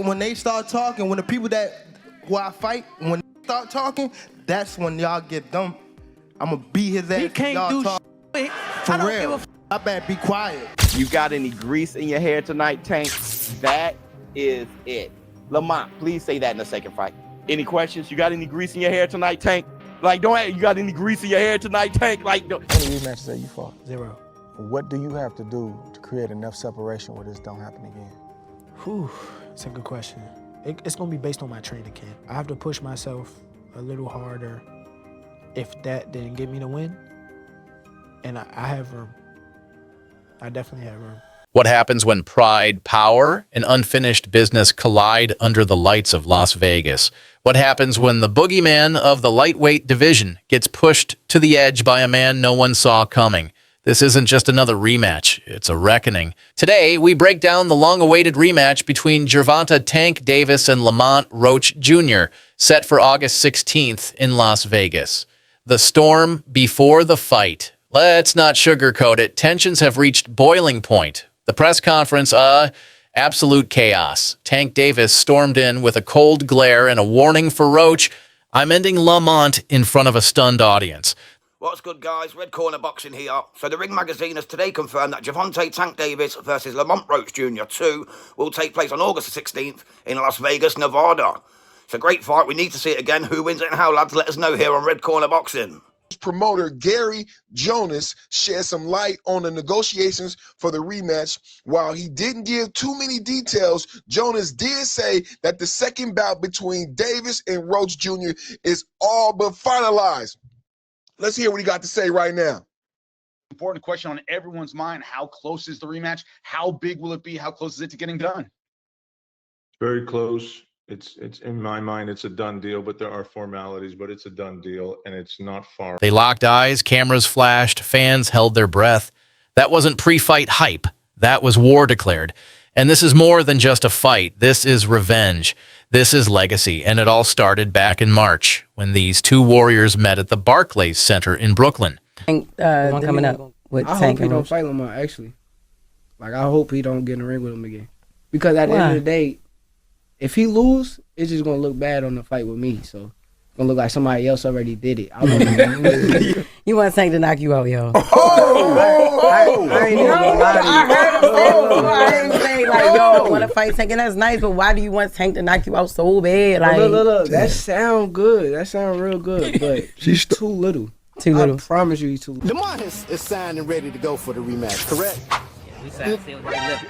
when they start talking, when the people who I fight, when they start talking, that's when y'all get dumb. I'ma beat his ass. He can't y'all do talk. shit. For real. I better be quiet. You got any grease in your hair tonight, Tank? That is it. Lamont, please say that in the second fight. Any questions? You got any grease in your hair tonight, Tank? Like, you got any grease in your hair tonight, Tank? Like, How many rematches that you fought? 0. What do you have to do to create enough separation where this don't happen again? Whew, it's a good question. It's gonna be based on my training camp. I have to push myself a little harder. If that didn't get me the win, and I have room. I definitely have room. What happens when pride, power, and unfinished business collide under the lights of Las Vegas? What happens when the boogeyman of the lightweight division gets pushed to the edge by a man no one saw coming? This isn't just another rematch, it's a reckoning. Today, we break down the long-awaited rematch between Gervonta Tank Davis and Lamont Roach Jr., set for August 16th in Las Vegas. The storm before the fight. Let's not sugarcoat it. Tensions have reached boiling point. The press conference, absolute chaos. Tank Davis stormed in with a cold glare and a warning for Roach. I'm ending Lamont in front of a stunned audience. What's good, guys? Red Corner Boxing here. So the Ring Magazine has today confirmed that Gervonta Tank Davis versus Lamont Roach Jr. 2 will take place on August the 16th in Las Vegas, Nevada. It's a great fight. We need to see it again. Who wins it and how, lads? Let us know here on Red Corner Boxing. Promoter Gary Jonas shed some light on the negotiations for the rematch. While he didn't give too many details, Jonas did say that the second bout between Davis and Roach Jr. is all but finalized. Let's hear what he got to say right now. Important question on everyone's mind. How close is the rematch? How big will it be? How close is it to getting done? Very close. It's in my mind, it's a done deal, but there are formalities, but it's a done deal, and it's not far. They locked eyes, cameras flashed, fans held their breath. That wasn't pre-fight hype. That was war declared. And this is more than just a fight. This is revenge. This is legacy. And it all started back in March when these two warriors met at the Barclays Center in Brooklyn. One coming up with I Tank hope he don't fight Lamont, actually. Like, I hope he don't get in the ring with him again. Because at the end of the day, if he lose, it's just going to look bad on the fight with me. So it's going to look like somebody else already did it. I You want Tank to knock you out, yo. I ain't even gonna lie to you. I heard him say, like, yo, I want to fight Tank, and that's nice, but why do you want Tank to knock you out so bad? Like, Look. That sound good. That sound real good, but she's too little. Too little. I promise you he's too little. Lamont is signed and ready to go for the rematch, correct?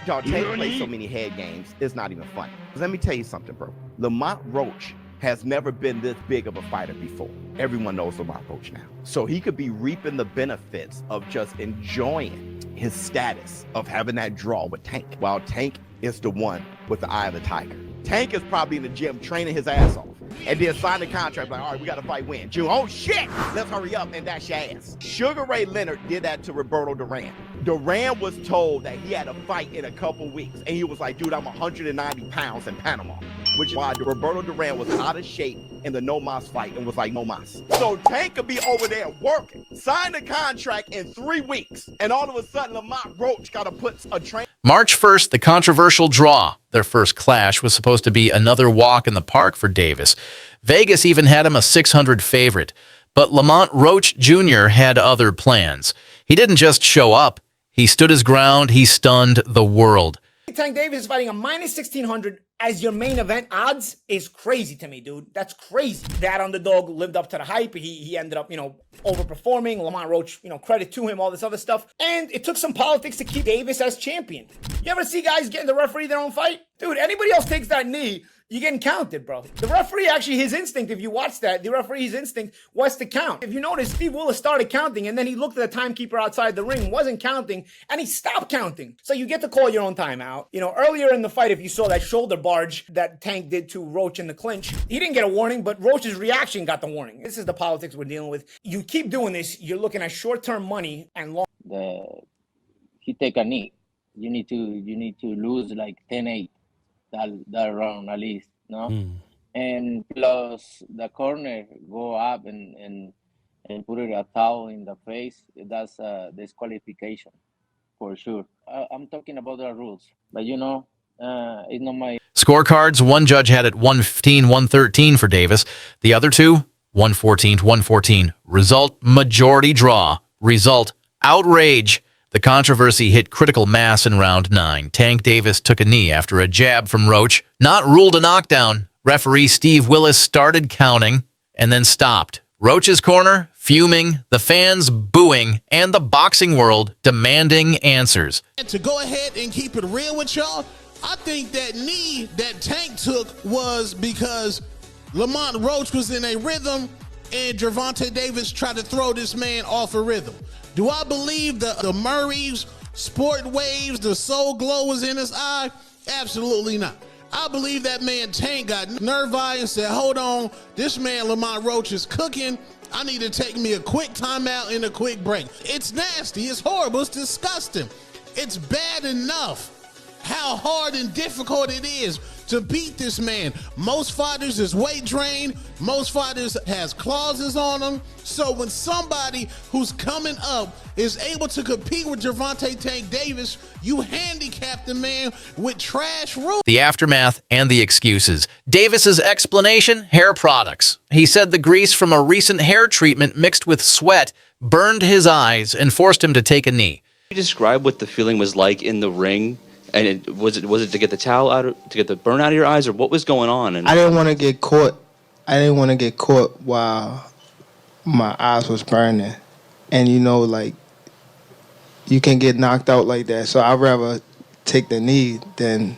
Y'all play so many head games, it's not even funny. Let me tell you something, bro. Lamont Roach has never been this big of a fighter before. Everyone knows Lamont Roach now. So he could be reaping the benefits of just enjoying his status of having that draw with Tank, while Tank is the one with the eye of the tiger. Tank is probably in the gym training his ass off and then sign the contract like, all right, we got to fight when? June. Oh, shit! Let's hurry up and dash your ass. Sugar Ray Leonard did that to Roberto Duran. Duran was told that he had a fight in a couple weeks, and he was like, dude, I'm 190 pounds in Panama, which is why Roberto Duran was out of shape in the No Mas fight and was like, no mas. So Tank could be over there working, sign the contract in 3 weeks, and all of a sudden Lamont Roach got to put a train. March 1st, the controversial draw. Their first clash was supposed to be another walk in the park for Davis. Vegas even had him a 600 favorite. But Lamont Roach Jr. had other plans. He didn't just show up. He stood his ground. He stunned the world. Tank Davis fighting a minus 1,600 as your main event odds is crazy to me, dude. That's crazy. That underdog lived up to the hype. He ended up, overperforming. Lamont Roach, credit to him, all this other stuff. And it took some politics to keep Davis as champion. You ever see guys getting the referee their own fight? Dude, anybody else takes that knee, you're getting counted, bro. The referee, actually, his instinct, if you watch that, the referee's instinct was to count. If you notice, Steve Willis started counting, and then he looked at the timekeeper outside the ring, wasn't counting, and he stopped counting. So you get to call your own timeout. Earlier in the fight, if you saw that shoulder barge that Tank did to Roach in the clinch, he didn't get a warning, but Roach's reaction got the warning. This is the politics we're dealing with. You keep doing this, you're looking at short-term money and long. He take a knee. You need to lose like 10-8 that round at least, no? And plus the corner go up and put it a towel in the face. That's a disqualification for sure. I'm talking about the rules, but It's not my. Scorecards, one judge had it 115-113 for Davis. The other two, 114-114. Result, majority draw. Result, outrage. The controversy hit critical mass in round 9. Tank Davis took a knee after a jab from Roach, not ruled a knockdown. Referee Steve Willis started counting and then stopped. Roach's corner, fuming, the fans booing, and the boxing world demanding answers. To go ahead and keep it real with y'all, I think that knee that Tank took was because Lamont Roach was in a rhythm and Gervonta Davis tried to throw this man off a rhythm. Do I believe the Murray's sport waves, the soul glow was in his eye? Absolutely not. I believe that man Tank got nerve-eye and said, hold on, this man Lamont Roach is cooking. I need to take me a quick timeout and a quick break. It's nasty. It's horrible. It's disgusting. It's bad enough how hard and difficult it is to beat this man. Most fighters is weight drained. Most fighters has clauses on them. So when somebody who's coming up is able to compete with Gervonta Tank Davis, you handicap the man with trash rules. The aftermath and the excuses. Davis's explanation, hair products. He said the grease from a recent hair treatment mixed with sweat burned his eyes and forced him to take a knee. Can you describe what the feeling was like in the ring? And was it to get the towel out, to get the burn out of your eyes, or what was going on? And I didn't want to get caught. I didn't want to get caught while my eyes was burning, and you know, like you can get knocked out like that. So I'd rather take the knee than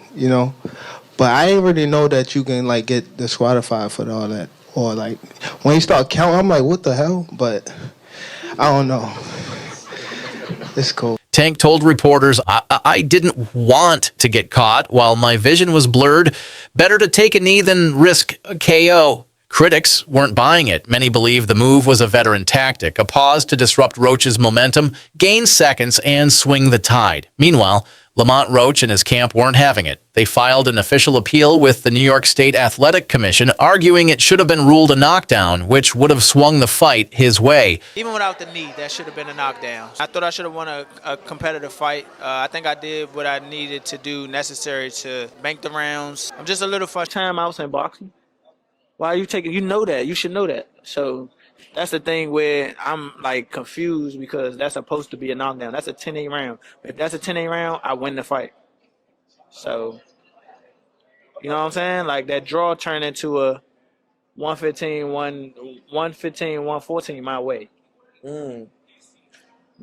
But I didn't really know that you can like get disqualified for all that, or like when you start counting, I'm like, what the hell? But I don't know. It's cool. Tank told reporters, I didn't want to get caught while my vision was blurred. Better to take a knee than risk a KO. Critics weren't buying it. Many believe the move was a veteran tactic, a pause to disrupt Roach's momentum, gain seconds, and swing the tide. Meanwhile, Lamont Roach and his camp weren't having it. They filed an official appeal with the New York State Athletic Commission, arguing it should have been ruled a knockdown, which would have swung the fight his way. Even without the knee, that should have been a knockdown. I thought I should have won a competitive fight. I think I did what I needed to do necessary to bank the rounds. I'm just a little frustrated. I was in boxing. Why are you taking? You know that. You should know that. So that's the thing where I'm like confused because that's supposed to be a knockdown. That's a 10-8 round. If that's a 10-8 round, I win the fight. So, you know what I'm saying? Like that draw turned into a 115-114 my way.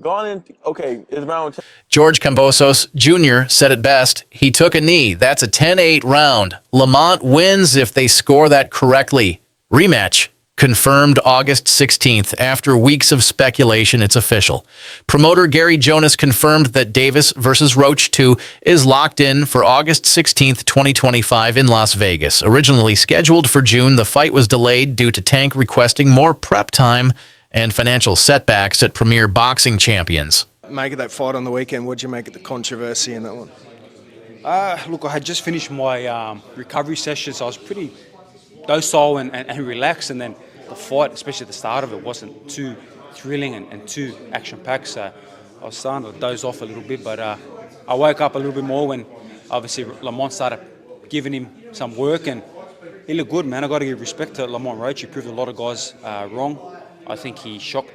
Gone in. Okay, it's round 10. George Kambosos Jr. said it best. He took a knee. That's a 10-8 round. Lamont wins if they score that correctly. Rematch. Confirmed August 16th. After weeks of speculation, it's official. Promoter Gary Jonas confirmed that Davis versus Roach 2 is locked in for August 16th, 2025 in Las Vegas. Originally scheduled for June, the fight was delayed due to Tank requesting more prep time and financial setbacks at Premier Boxing Champions. Make it that fight on the weekend. What'd you make of the controversy in that one? Look, I had just finished my recovery session, so I was pretty docile and relaxed, and then the fight, especially at the start of it, wasn't too thrilling and too action-packed, so I was starting to doze off a little bit, but I woke up a little bit more when obviously Lamont started giving him some work, and he looked good, man. I got to give respect to Lamont Roach. He proved a lot of guys wrong. I think he shocked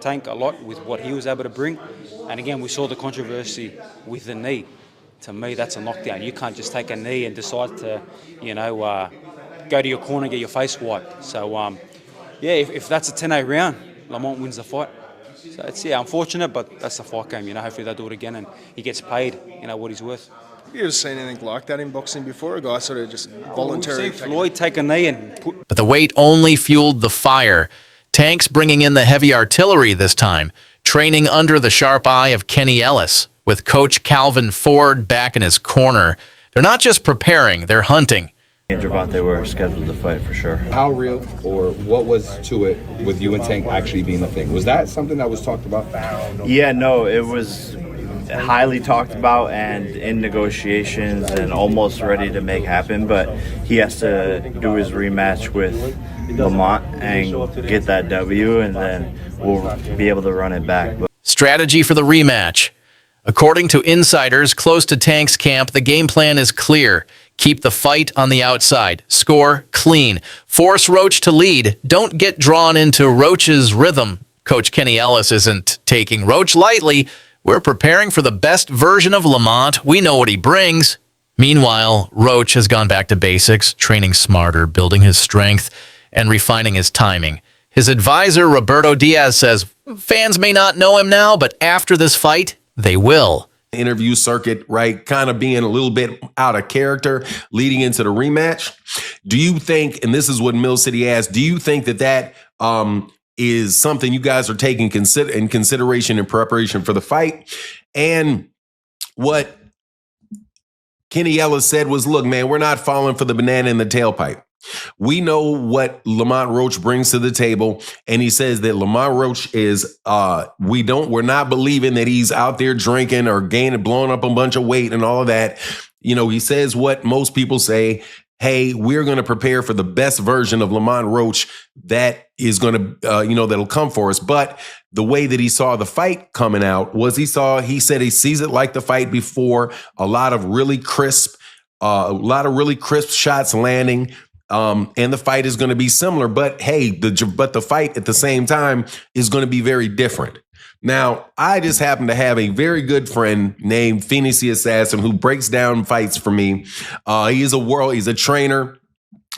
Tank a lot with what he was able to bring, and again, we saw the controversy with the knee. To me, that's a knockdown. You can't just take a knee and decide to, go to your corner and get your face wiped. So, if that's a 10-8 round, Lamont wins the fight. So it's unfortunate, but that's the fight game. Hopefully they'll do it again and he gets paid, what he's worth. Have you ever seen anything like that in boxing before? A guy sort of just voluntarily. We've seen Floyd take a knee and put. But the weight only fueled the fire. Tank's bringing in the heavy artillery this time, training under the sharp eye of Kenny Ellis, with coach Calvin Ford back in his corner. They're not just preparing, they're hunting. And Gervonta were scheduled to fight for sure. How real or what was to it with you and Tank actually being the thing? Was that something that was talked about? Yeah, no, it was highly talked about and in negotiations and almost ready to make happen, but he has to do his rematch with Lamont and get that W, and then we'll be able to run it back. Strategy for the rematch. According to insiders close to Tank's camp, the game plan is clear. Keep the fight on the outside. Score clean. Force Roach to lead. Don't get drawn into Roach's rhythm. Coach Kenny Ellis isn't taking Roach lightly. We're preparing for the best version of Lamont. We know what he brings. Meanwhile, Roach has gone back to basics, training smarter, building his strength, and refining his timing. His advisor, Roberto Diaz, says fans may not know him now, but after this fight, they will. Interview circuit, right? Kind of being a little bit out of character leading into the rematch. Do you think, and this is what Mill City asked, do you think that is something you guys are taking in consideration in preparation for the fight? And what Kenny Ellis said was, look, man, we're not falling for the banana in the tailpipe. We know what Lamont Roach brings to the table, and he says that Lamont Roach is we're not believing that he's out there drinking or blowing up a bunch of weight and all of that. You know, he says what most people say, hey, we're going to prepare for the best version of Lamont Roach that is going to that'll come for us. But the way that he saw the fight coming out was he said he sees it like the fight before, a lot of really crisp shots landing. And the fight is going to be similar, but hey, the fight at the same time is going to be very different. Now, I just happen to have a very good friend named Phoenix the Assassin who breaks down fights for me. He's a trainer,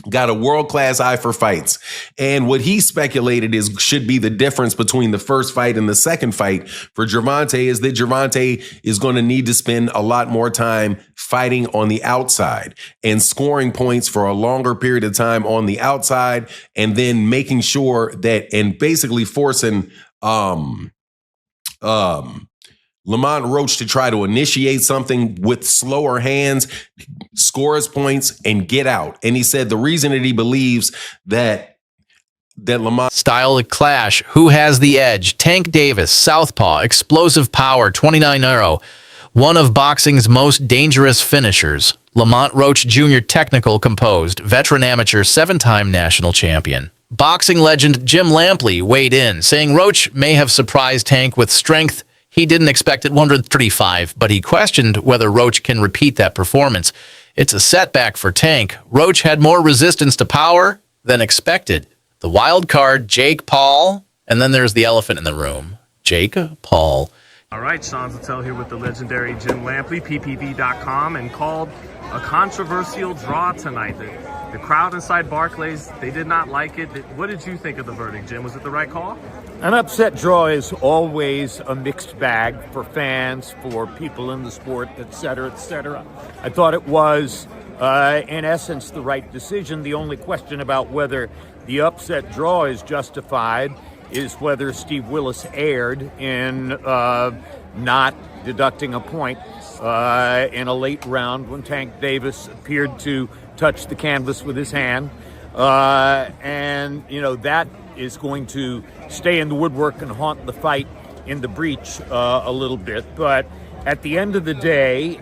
got a world-class eye for fights. And what he speculated should be the difference between the first fight and the second fight for Gervonta is that Gervonta is going to need to spend a lot more time fighting on the outside and scoring points for a longer period of time on the outside, and then making sure that, and basically forcing Lamont Roach to try to initiate something with slower hands, score his points, and get out. And he said the reason that he believes that Lamont style clash, who has the edge? Tank Davis, southpaw, explosive power, 29-0, one of boxing's most dangerous finishers. Lamont Roach Jr., technical, composed, veteran amateur, 7-time national champion. Boxing legend Jim Lampley weighed in, saying Roach may have surprised Tank with strength he didn't expect at 135, but he questioned whether Roach can repeat that performance. It's a setback for Tank. Roach had more resistance to power than expected. The wild card, Jake Paul, and then there's the elephant in the room, Jake Paul. All right, Sean Zattel here with the legendary Jim Lampley, ppv.com, and called a controversial draw tonight. The crowd inside Barclays, they did not like it. What did you think of the verdict, Jim? Was it the right call? An upset draw is always a mixed bag for fans, for people in the sport, et cetera, et cetera. I thought it was, in essence, the right decision. The only question about whether the upset draw is justified is whether Steve Willis erred in not deducting a point in a late round when Tank Davis appeared to touch the canvas with his hand. And, that is going to stay in the woodwork and haunt the fight in the breach a little bit. But at the end of the day,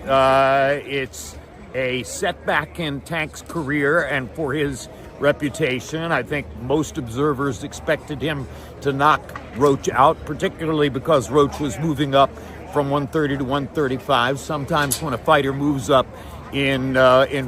it's a setback in Tank's career and for his reputation. I think most observers expected him to knock Roach out, particularly because Roach was moving up from 130 to 135. Sometimes when a fighter moves up in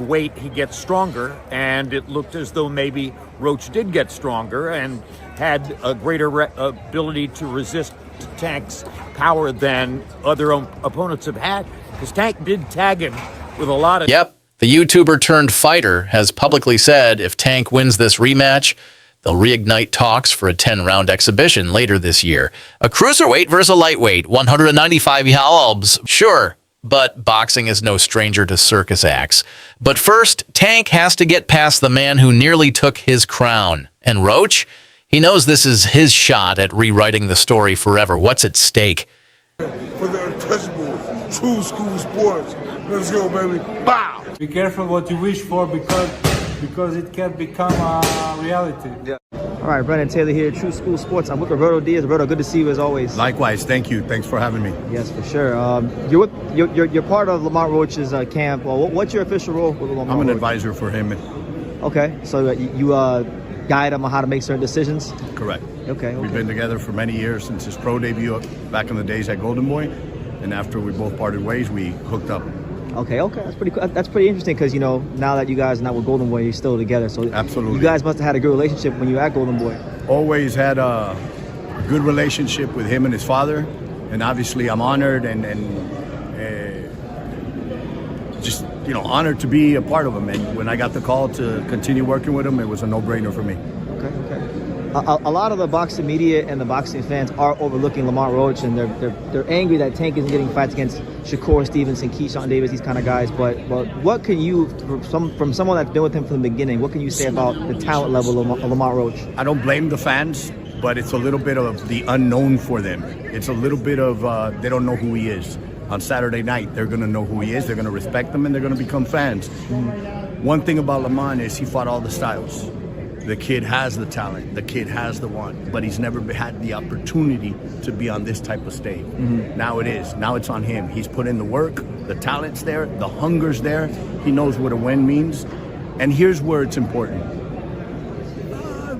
weight, he gets stronger, and it looked as though maybe Roach did get stronger and had a greater ability to resist Tank's power than other opponents have had, because Tank did tag him with a lot of... Yep, the YouTuber turned fighter has publicly said if Tank wins this rematch, they'll reignite talks for a 10-round exhibition later this year. A cruiserweight versus a lightweight, 195 halbs, sure, but boxing is no stranger to circus acts. But first, Tank has to get past the man who nearly took his crown. And Roach, he knows this is his shot at rewriting the story forever. What's at stake? For the untouchable, true school sports. Let's go, baby. Bow! Be careful what you wish for because it can become a reality. Yeah. All right, Brennan Taylor here, True School Sports. I'm with Roberto Diaz. Roberto, good to see you as always. Likewise, thank you. Thanks for having me. Yes, for sure. You're part of Lamont Roach's camp. Well, what's your official role with Lamont I'm an Roach? advisor for him. Okay, so you guide him on how to make certain decisions? Correct. Okay. We've been together for many years since his pro debut back in the days at Golden Boy. and after we both parted ways, we hooked up. Okay, that's pretty cool. That's pretty interesting because, you know, now that you guys are not with Golden Boy, you're still together. So Absolutely. you guys must have had a good relationship when you were at Golden Boy. Always had a good relationship with him and his father, and obviously I'm honored and just, you know, honored to be a part of him. And when I got the call to continue working with him, it was a no-brainer for me. Okay. A lot of the boxing media and the boxing fans are overlooking Lamont Roach, and they're angry that Tank isn't getting fights against Shakur Stevenson, Keyshawn Davis, these kind of guys. But what can you, from someone that's been with him from the beginning, what can you say about the talent level of Lamont Roach? I don't blame the fans, but it's a little bit of the unknown for them. It's a little bit of they don't know who he is. On Saturday night, they're going to know who he is. They're going to respect him, and they're going to become fans. One thing about Lamont is he fought all the styles. The kid has the talent. The kid has the want, but he's never had the opportunity to be on this type of stage. Now it is. Now it's on him. He's put in the work. The talent's there. The hunger's there. He knows what a win means. And here's where it's important.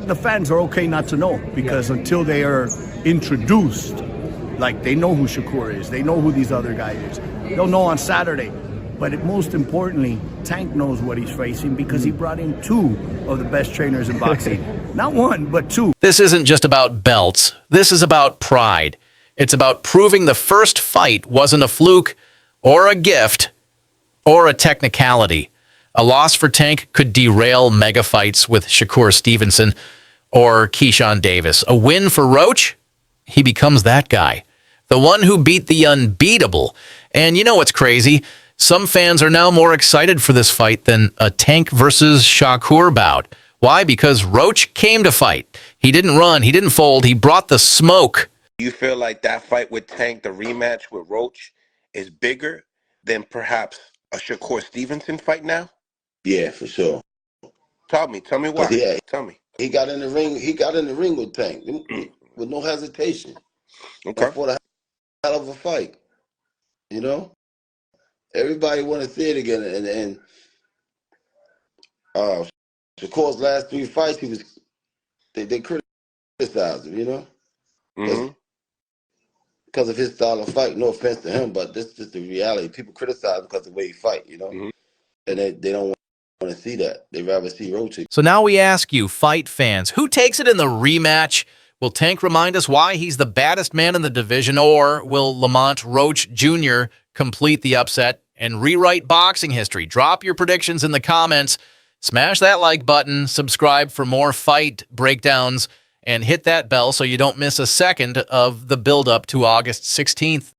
The fans are okay not to know, because until they are introduced, like they know who Shakur is, they know who these other guys is. They'll know on Saturday. But most importantly, Tank knows what he's facing because he brought in two of the best trainers in boxing. Not one, but two. This isn't just about belts. This is about pride. It's about proving the first fight wasn't a fluke or a gift or a technicality. A loss for Tank could derail mega fights with Shakur Stevenson or Keyshawn Davis. A win for Roach? He becomes that guy. The one who beat the unbeatable. And you know what's crazy? Some fans are now more excited for this fight than a Tank versus Shakur bout. Why? Because Roach came to fight. He didn't run. He didn't fold. He brought the smoke. You feel like that fight with Tank, the rematch with Roach, is bigger than perhaps a Shakur Stevenson fight now? Yeah, for sure. Tell me why. Tell me. He got in the ring. He got in the ring with Tank with no hesitation. Okay. For the hell of a fight, you know. Everybody want to see it again, and Shakur's last three fights, they criticized him, you know, because of his style of fight. No offense to him, but this is the reality. People criticize him because of the way he fight, you know, and they don't want to see that. They rather see Roach. So now we ask you, fight fans, who takes it in the rematch? Will Tank remind us why he's the baddest man in the division, or will Lamont Roach Jr. complete the upset and rewrite boxing history? Drop your predictions in the comments. Smash that like button, subscribe for more fight breakdowns, and hit that bell so you don't miss a second of the build-up to August 16th.